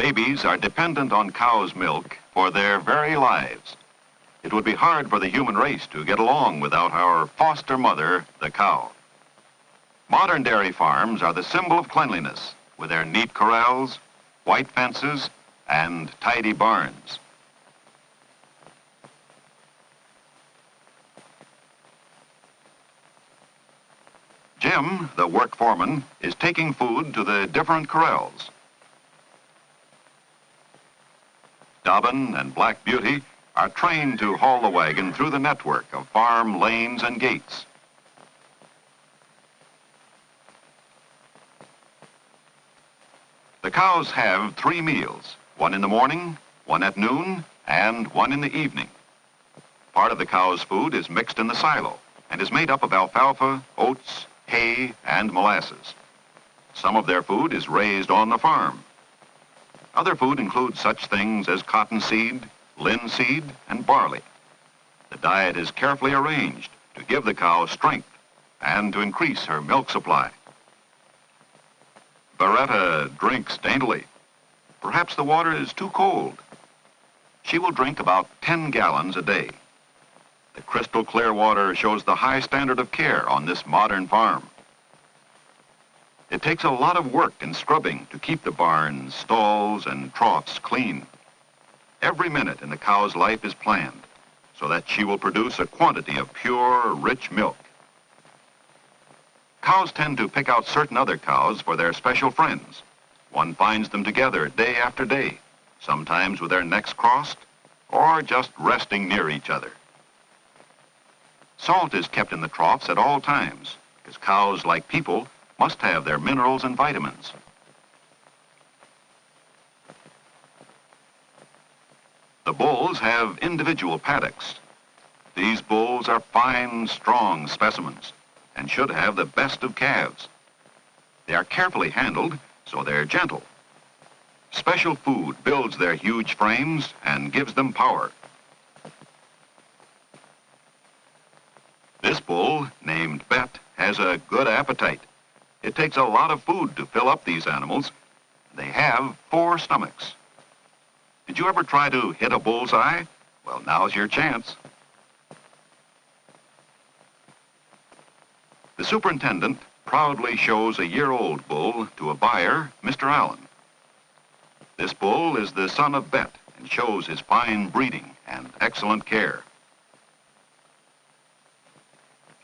Babies are dependent on cow's milk for their very lives. It would be hard for the human race to get along without our foster mother, the cow. Modern dairy farms are the symbol of cleanliness, with their neat corrals, white fences, and tidy barns. Jim, the work foreman, is taking food to the different corrals. Dobbin and Black Beauty are trained to haul the wagon through the network of farm lanes and gates. The cows have 3 meals, one in the morning, one at noon, and one in the evening. Part of the cow's food is mixed in the silo and is made up of alfalfa, oats, hay, and molasses. Some of their food is raised on the farm. Other food includes such things as cottonseed, linseed, and barley. The diet is carefully arranged to give the cow strength and to increase her milk supply. Beretta drinks daintily. Perhaps the water is too cold. She will drink about 10 gallons a day. The crystal clear water shows the high standard of care on this modern farm. It takes a lot of work and scrubbing to keep the barns, stalls, and troughs clean. Every minute in the cow's life is planned so that she will produce a quantity of pure, rich milk. Cows tend to pick out certain other cows for their special friends. One finds them together day after day, sometimes with their necks crossed or just resting near each other. Salt is kept in the troughs at all times because cows, like people, must have their minerals and vitamins. The bulls have individual paddocks. These bulls are fine, strong specimens and should have the best of calves. They are carefully handled, so they're gentle. Special food builds their huge frames and gives them power. This bull, named Bet, has a good appetite. It takes a lot of food to fill up these animals. They have 4 stomachs. Did you ever try to hit a bullseye? Well, now's your chance. The superintendent proudly shows a year-old bull to a buyer, Mr. Allen. This bull is the son of Bet and shows his fine breeding and excellent care.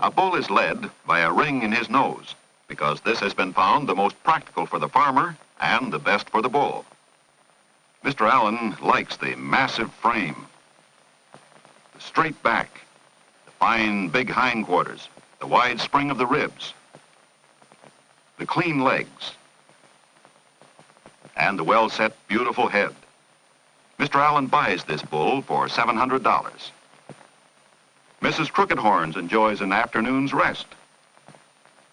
A bull is led by a ring in his nose because this has been found the most practical for the farmer and the best for the bull. Mr. Allen likes the massive frame, the straight back, the fine big hindquarters, the wide spring of the ribs, the clean legs, and the well-set, beautiful head. Mr. Allen buys this bull for $700. Mrs. Crooked Horns enjoys an afternoon's rest.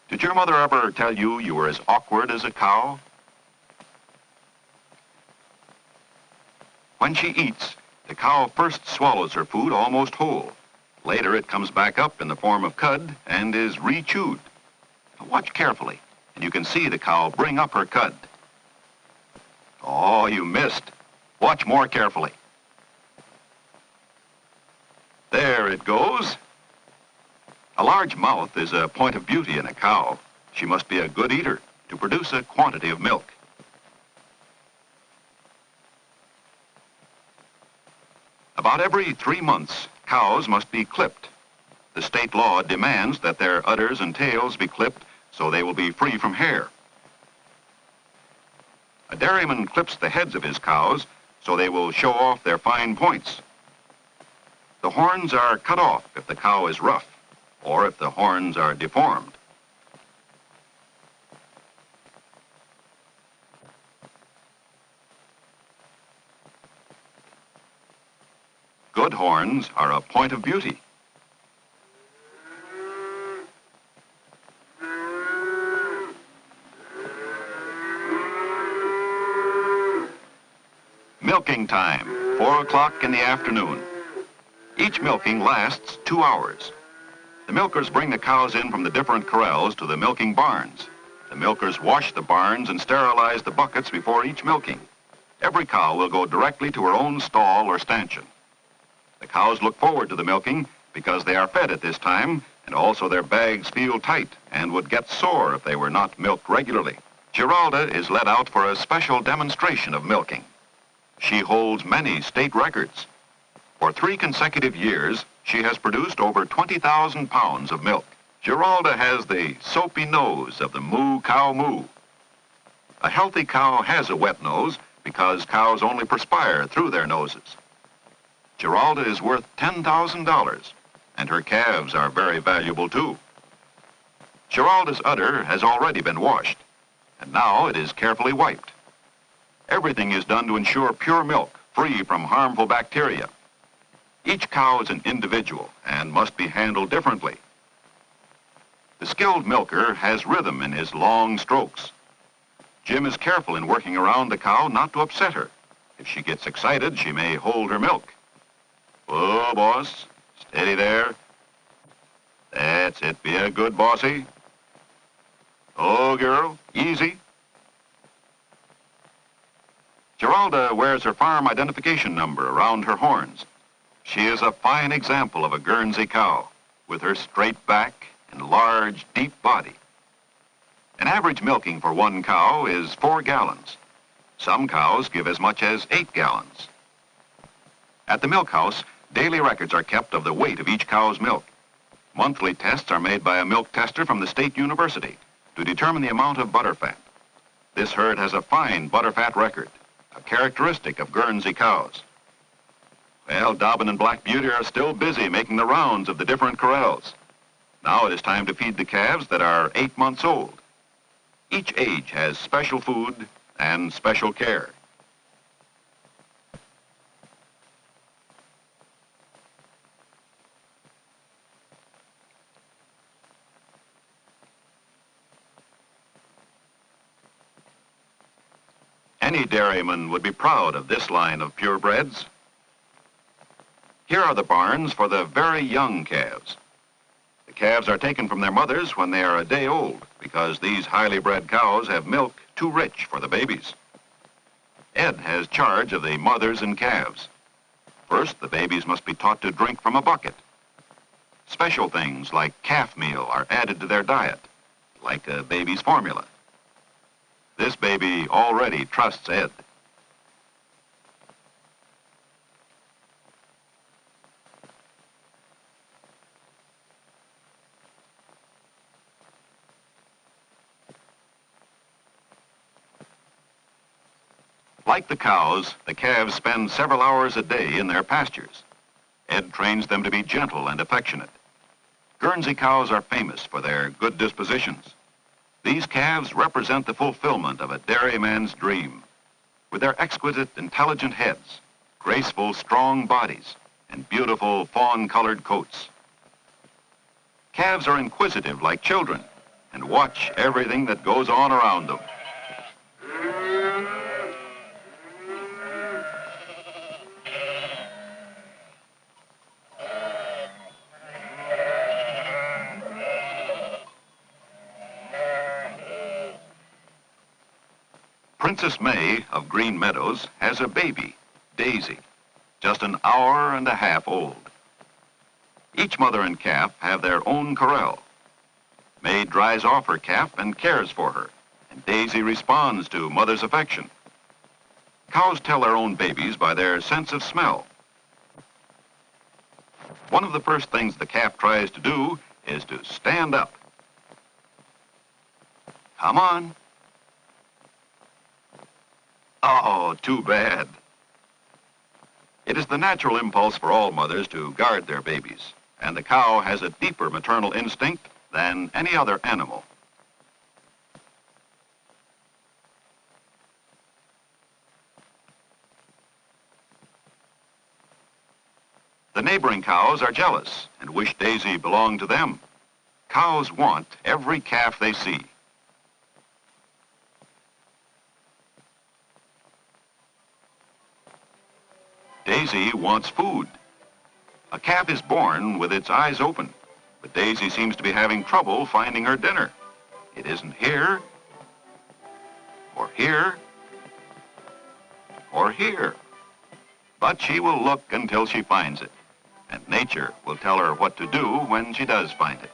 Did your mother ever tell you you were as awkward as a cow? When she eats, the cow first swallows her food almost whole. Later, it comes back up in the form of cud and is re-chewed. Watch carefully, and you can see the cow bring up her cud. Oh, you missed. Watch more carefully. There it goes. A large mouth is a point of beauty in a cow. She must be a good eater to produce a quantity of milk. About every 3 months, cows must be clipped. The state law demands that their udders and tails be clipped so they will be free from hair. A dairyman clips the heads of his cows so they will show off their fine points. The horns are cut off if the cow is rough or if the horns are deformed. Good horns are a point of beauty. Milking time, 4 o'clock in the afternoon. Each milking lasts 2 hours. The milkers bring the cows in from the different corrals to the milking barns. The milkers wash the barns and sterilize the buckets before each milking. Every cow will go directly to her own stall or stanchion. The cows look forward to the milking because they are fed at this time, and also their bags feel tight and would get sore if they were not milked regularly. Giralda is let out for a special demonstration of milking. She holds many state records. For 3 consecutive years, she has produced over 20,000 pounds of milk. Giralda has the soapy nose of the moo cow moo. A healthy cow has a wet nose because cows only perspire through their noses. Giralda is worth $10,000, and her calves are very valuable too. Giralda's udder has already been washed, and now it is carefully wiped. Everything is done to ensure pure milk, free from harmful bacteria. Each cow is an individual and must be handled differently. The skilled milker has rhythm in his long strokes. Jim is careful in working around the cow not to upset her. If she gets excited, she may hold her milk. Oh, boss, steady there. That's it, be a good bossy. Oh, girl, easy. Giralda wears her farm identification number around her horns. She is a fine example of a Guernsey cow, with her straight back and large, deep body. An average milking for one cow is 4 gallons. Some cows give as much as 8 gallons. At the milk house, daily records are kept of the weight of each cow's milk. Monthly tests are made by a milk tester from the State University to determine the amount of butterfat. This herd has a fine butterfat record, a characteristic of Guernsey cows. Well, Dobbin and Black Beauty are still busy making the rounds of the different corrals. Now it is time to feed the calves that are 8 months old. Each age has special food and special care. Any dairyman would be proud of this line of purebreds. Here are the barns for the very young calves. The calves are taken from their mothers when they are a day old because these highly bred cows have milk too rich for the babies. Ed has charge of the mothers and calves. First, the babies must be taught to drink from a bucket. Special things like calf meal are added to their diet, like a baby's formula. This baby already trusts Ed. Like the cows, the calves spend several hours a day in their pastures. Ed trains them to be gentle and affectionate. Guernsey cows are famous for their good dispositions. These calves represent the fulfillment of a dairyman's dream. With their exquisite, intelligent heads, graceful, strong bodies, and beautiful fawn-colored coats. Calves are inquisitive like children and watch everything that goes on around them. Princess May of Green Meadows has a baby, Daisy, just an hour and a half old. Each mother and calf have their own corral. May dries off her calf and cares for her, and Daisy responds to mother's affection. Cows tell their own babies by their sense of smell. One of the first things the calf tries to do is to stand up. Come on. Oh, too bad. It is the natural impulse for all mothers to guard their babies, and the cow has a deeper maternal instinct than any other animal. The neighboring cows are jealous and wish Daisy belonged to them. Cows want every calf they see. Daisy wants food. A calf is born with its eyes open, but Daisy seems to be having trouble finding her dinner. It isn't here, or here, or here. But she will look until she finds it, and nature will tell her what to do when she does find it.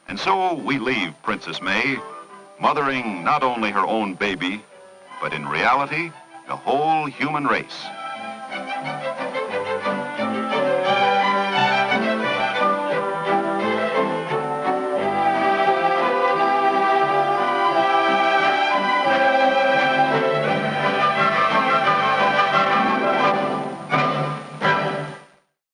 And so we leave Princess May, mothering not only her own baby, but in reality, the whole human race.